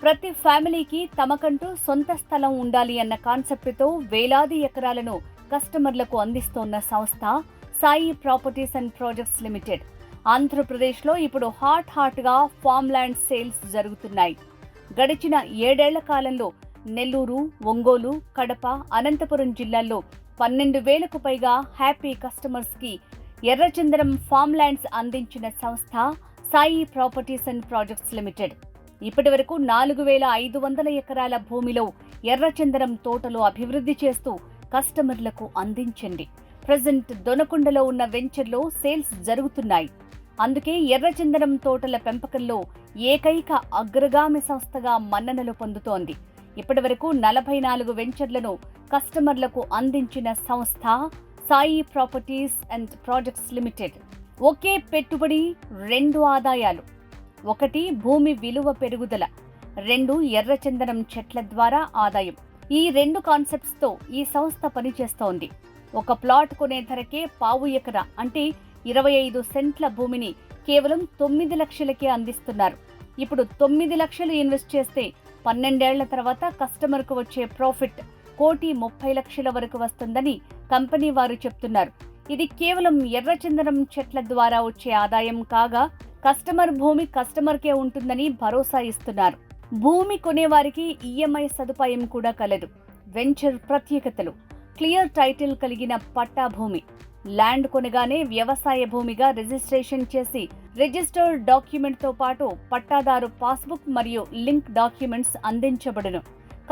ప్రతి ఫ్యామిలీకి తమకంటూ సొంత స్థలం ఉండాలి అన్న కాన్సెప్ట్తో వేలాది ఎకరాలను కస్టమర్లకు అందిస్తోన్న సంస్థ Sai properties and projects limited. ఆంధ్రప్రదేశ్లో ఇప్పుడు హాట్గా ఫామ్ ల్యాండ్ సేల్స్ జరుగుతున్నాయి. గడిచిన 7 ఏళ్ల కాలంలో నెల్లూరు, ఒంగోలు, కడప, అనంతపురం జిల్లాల్లో 12,000కు పైగా హ్యాపీ కస్టమర్స్కి ఎర్రచందనం ఫామ్ ల్యాండ్స్ అందించిన సంస్థ Sai properties and projects limited. ఇప్పటి వరకు 4,500 ఎకరాల భూమిలో ఎర్రచందనం తోటలు అభివృద్ధి చేస్తూ కస్టమర్లకు అందించండి. ప్రజెంట్ దొనకొండలో ఉన్న వెంచర్లో సేల్స్ జరుగుతున్నాయి. అందుకే ఎర్రచందనం తోటల పెంపకంలో ఏకైక అగ్రగామి సంస్థగా మన్ననలు పొందుతోంది. ఇప్పటి వరకు 44 వెంచర్లను కస్టమర్లకు అందించిన సంస్థ Sai properties and projects limited. ఒకే పెట్టుబడి, 2 ఆదాయాలు. 1 భూమి విలువ పెరుగుదల, 2 ఎర్రచందనం చెట్ల ద్వారా ఆదాయం. ఈ 2 కాన్సెప్ట్స్తో ఈ సంస్థ పనిచేస్తోంది. ఒక ప్లాట్ కొనే ధరకే పావు ఎకరా అంటే 25 సెంట్ల భూమిని కేవలం 9 లక్షలకే అందిస్తున్నారు. ఇప్పుడు 9 లక్షలు ఇన్వెస్ట్ చేస్తే 12 ఏళ్ల తర్వాత కస్టమర్కు వచ్చే ప్రాఫిట్ 1,30,00,000 వరకు వస్తుందని కంపెనీ వారు చెప్తున్నారు. ఇది కేవలం ఎర్రచందనం చెట్ల ద్వారా వచ్చే ఆదాయం కాగా కస్టమర్ భూమి కస్టమర్కే ఉంటుందని భరోసా ఇస్తున్నారు. భూమి కొనేవారికి ఈఎంఐ సదుపాయం కూడా కలదు. వెంచర్ ప్రత్యేకతలు: క్లియర్ టైటిల్ కలిగిన పట్టా భూమి. ల్యాండ్ కొనగానే వ్యవసాయ భూమిగా రిజిస్ట్రేషన్ చేసి రిజిస్టర్డ్ డాక్యుమెంట్తో పాటు పట్టాదారు పాస్బుక్ మరియు లింక్ డాక్యుమెంట్స్ అందించబడును.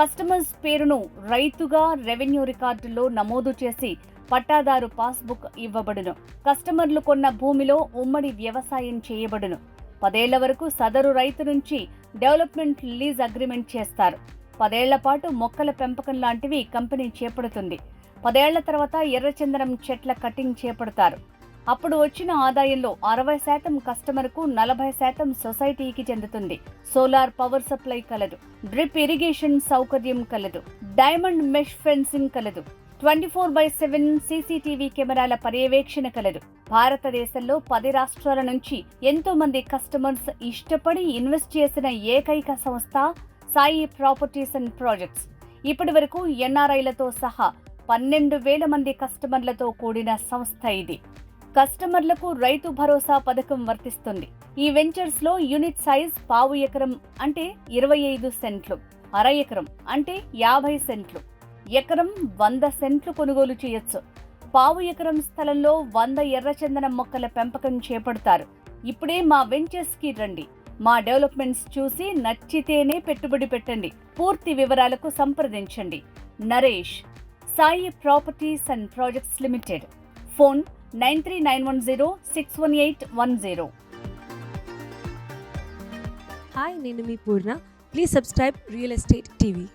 కస్టమర్స్ పేరును రైతుగా రెవెన్యూ రికార్డుల్లో నమోదు చేసి పట్టాదారు పాస్బుక్ ఇవ్వబడును. కస్టమర్లు కొన్న భూమిలో ఉమ్మడి వ్యవసాయం చేయబడును. 10 ఏళ్ల వరకు సదరు రైతు నుంచి డెవలప్మెంట్ లీజ్ అగ్రిమెంట్ చేస్తారు. 10 ఏళ్ల పాటు మొక్కల పెంపకం లాంటివి కంపెనీ చేపడుతుంది. 10 ఏళ్ల తర్వాత ఎర్రచందనం చెట్ల కటింగ్ చేపడతారు. అప్పుడు వచ్చిన ఆదాయంలో 60% కస్టమర్కు, 40% సొసైటీకి చెందుతుంది. సోలార్ పవర్ సప్లై కలదు. డ్రిప్ ఇరిగేషన్ సౌకర్యం కలదు. డైమండ్ మెష్ ఫెన్సింగ్ కలదు. 24/7 సీసీటీవీ కెమెరాల పర్యవేక్షణ కలదు. భారతదేశంలో 10 రాష్ట్రాల నుంచి ఎంతో మంది కస్టమర్స్ ఇష్టపడి ఇన్వెస్ట్ చేసిన ఏకైక సంస్థ సాయి ప్రాపర్టీస్ అండ్ ప్రాజెక్ట్స్. ఇప్పటి వరకు ఎన్ఆర్ఐలతో సహా 12,000 మంది కస్టమర్లతో కూడిన సంస్థ ఇది. కస్టమర్లకు రైతు భరోసా పథకం వర్తిస్తుంది. ఈ వెంచర్స్ లో యూనిట్ సైజ్ పావు ఎకరం అంటే 25 సెంట్లు, అర ఎకరం అంటే 50 సెంట్లు, ఎకరం 100 సెంట్లు కొనుగోలు చేయొచ్చు. పావు ఎకరం స్థలంలో 100 ఎర్రచందనం మొక్కల పెంపకం చేపడతారు. ఇప్పుడే మా వెంచర్స్ కి రండి. మా డెవలప్మెంట్స్ చూసి నచ్చితేనే పెట్టుబడి పెట్టండి. పూర్తి వివరాలకు సంప్రదించండి. Naresh, Sai properties and projects limited. Phone 9391061810. Hi, నేను మీ Purna. Please subscribe real estate TV.